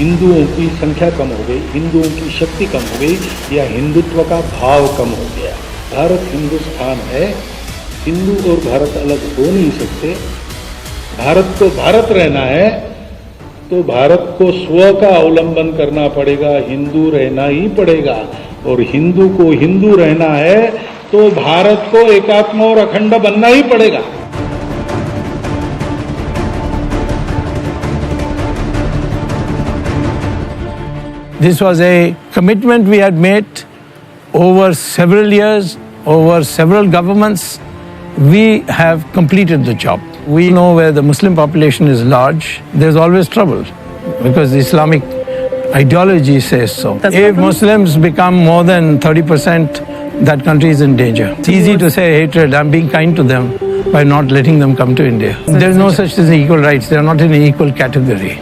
ہندوؤں کی سنکھیا کم ہو گئی, ہندوؤں کی شکتی کم ہو گئی, یا ہندوتو کا بھاؤ کم ہو گیا. بھارت ہندوستان ہے, ہندو اور بھارت الگ ہو نہیں سکتے. بھارت کو بھارت رہنا ہے تو بھارت کو سو کا اولمبن کرنا پڑے گا, ہندو رہنا ہی پڑے گا. اور ہندو کو ہندو رہنا ہے تو بھارت کو ایکاتم اور اکھنڈ بننا ہی پڑے گا. This was a commitment we had made over several years, over several governments. We have completed the job. We know where the Muslim population is large, there's always trouble because the Islamic ideology says so. If Muslims become more than 30%, that country is in danger. It's easy to say hatred. I'm being kind to them by not letting them come to India. There's no such thing as equal rights. They are not in an equal category.